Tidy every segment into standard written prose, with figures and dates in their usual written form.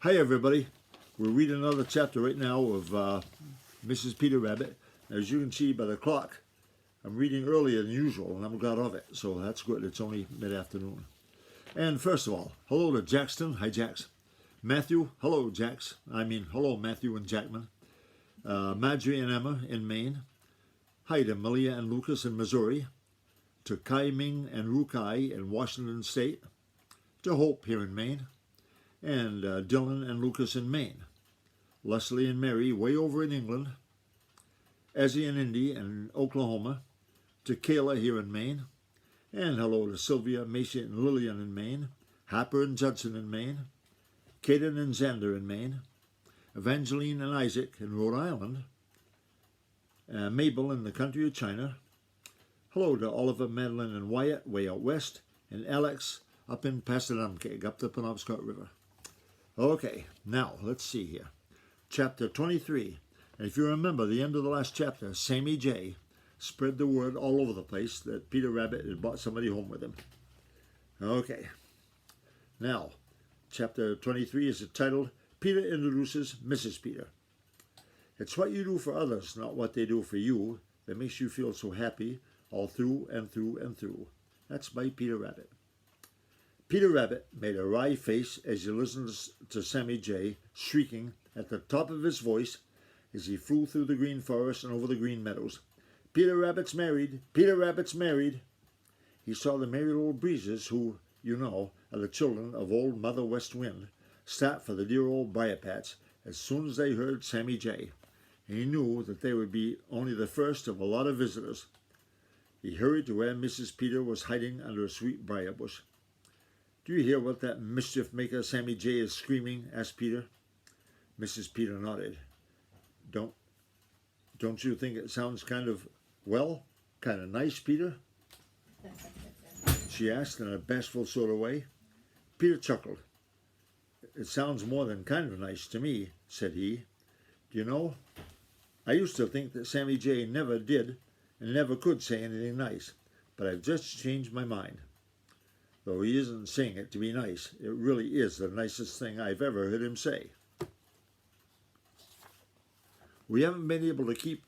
Hi everybody, we're reading another chapter right now of Mrs. Peter Rabbit. As you can see by the clock, I'm reading earlier than usual and I'm glad of it, so that's good. It's only mid-afternoon. And first of all, hello to Jackson. Hi Jax. Matthew, hello Jax. Hello Matthew and Jackman. Marjorie and Emma in Maine. Hi to Malia and Lucas in Missouri. To Kai Ming and Rukai in Washington State. To Hope here in Maine. And Dylan and Lucas in Maine. Leslie and Mary way over in England. Ezzy and Indy in Oklahoma. To Kayla here in Maine. And hello to Sylvia, Macy and Lillian in Maine. Happer and Judson in Maine. Caden and Xander in Maine. Evangeline and Isaac in Rhode Island. Mabel in the country of China. Hello to Oliver, Madeline and Wyatt way out west. And Alex up in Passadumkeag, up the Penobscot River. Okay, now let's see here. Chapter 23. And if you remember the end of the last chapter, Sammy J spread the word all over the place that Peter Rabbit had brought somebody home with him. Okay. Now, chapter 23 is titled, Peter Introduces Mrs. Peter. It's what you do for others, not what they do for you, that makes you feel so happy all through and through and through. That's by Peter Rabbit. Peter Rabbit made a wry face as he listened to Sammy Jay shrieking at the top of his voice as he flew through the green forest and over the green meadows. Peter Rabbit's married! Peter Rabbit's married! He saw the merry little breezes who, you know, are the children of old Mother West Wind, start for the dear old briar patch as soon as they heard Sammy Jay. And he knew that they would be only the first of a lot of visitors. He hurried to where Mrs. Peter was hiding under a sweet briar bush. Do you hear what that mischief maker Sammy Jay is screaming? Asked Peter. Mrs. Peter nodded. Don't you think it sounds kind of nice, Peter? She asked in a bashful sort of way. Peter chuckled. It sounds more than kind of nice to me, said he. Do you know, I used to think that Sammy Jay never did and never could say anything nice, but I've just changed my mind. Though he isn't saying it to be nice, it really is the nicest thing I've ever heard him say. We haven't been able to keep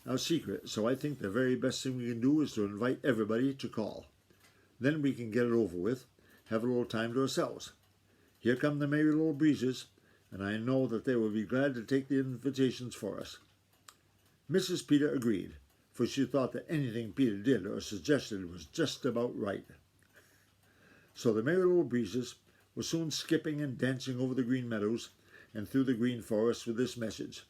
our secret, so I think the very best thing we can do is to invite everybody to call. Then we can get it over with, have a little time to ourselves. Here come the merry little breezes, and I know that they will be glad to take the invitations for us. Mrs. Peter agreed, for she thought that anything Peter did or suggested was just about right. So the merry little breezes were soon skipping and dancing over the green meadows and through the green forest with this message.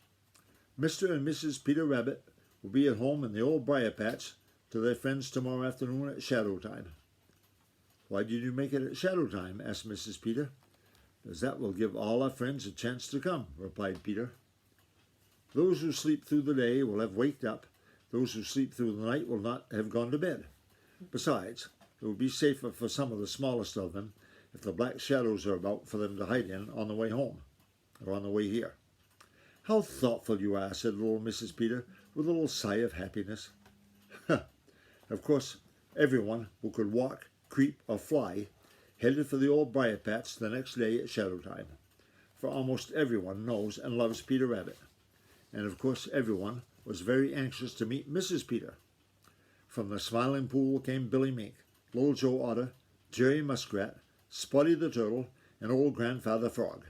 Mr. and Mrs. Peter Rabbit will be at home in the old briar patch to their friends tomorrow afternoon at shadow time. Why did you make it at shadow time? Asked Mrs. Peter. As that will give all our friends a chance to come, replied Peter. Those who sleep through the day will have waked up. Those who sleep through the night will not have gone to bed. Besides, it will be safer for some of the smallest of them if the black shadows are about for them to hide in on the way home, or on the way here. How thoughtful you are, said little Mrs. Peter, with a little sigh of happiness. Of course, everyone who could walk, creep, or fly headed for the old briar patch the next day at shadow time, for almost everyone knows and loves Peter Rabbit. And of course, everyone was very anxious to meet Mrs. Peter. From the Smiling Pool came Billy Mink, Little Joe Otter, Jerry Muskrat, Spotty the Turtle, and Old Grandfather Frog.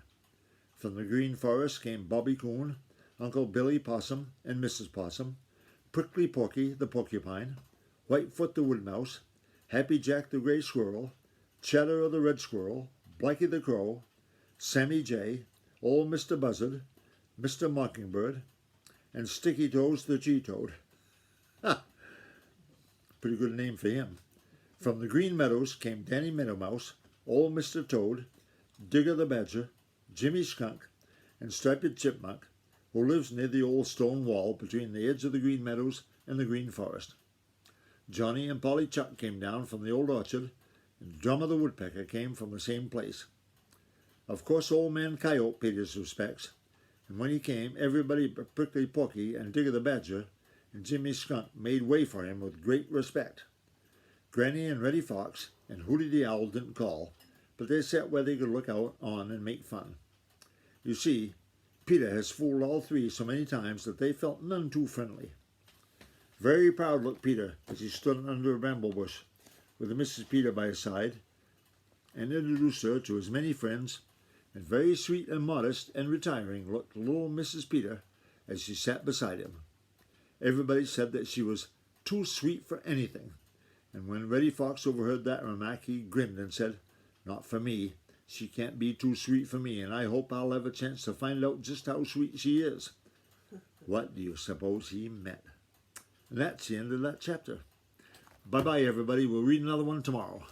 From the Green Forest came Bobby Coon, Uncle Billy Possum and Mrs. Possum, Prickly Porky the Porcupine, Whitefoot the Wood Mouse, Happy Jack the Gray Squirrel, Cheddar the Red Squirrel, Blacky the Crow, Sammy Jay, Old Mr. Buzzard, Mr. Mockingbird, and Sticky Toes the Tree Toad. Ha! Pretty good name for him. From the Green Meadows came Danny Meadow Mouse, Old Mr. Toad, Digger the Badger, Jimmy Skunk, and Striped Chipmunk, who lives near the old stone wall between the edge of the Green Meadows and the Green Forest. Johnny and Polly Chuck came down from the old orchard, and Drummer the Woodpecker came from the same place. Of course, Old Man Coyote paid his respects, and when he came, everybody but Prickly Porky and Digger the Badger and Jimmy Skunk made way for him with great respect. Granny and Reddy Fox and Hooty the Owl didn't call, but they sat where they could look out on and make fun. You see, Peter has fooled all three so many times that they felt none too friendly. Very proud looked Peter as he stood under a bramble bush with Mrs. Peter by his side and introduced her to his many friends, and very sweet and modest and retiring looked little Mrs. Peter as she sat beside him. Everybody said that she was too sweet for anything, and when Reddy Fox overheard that remark he grinned and said, "Not for me. She can't be too sweet for me, and I hope I'll have a chance to find out just how sweet she is." What do you suppose he meant? And that's the end of that chapter. Bye-bye, everybody. We'll read another one tomorrow.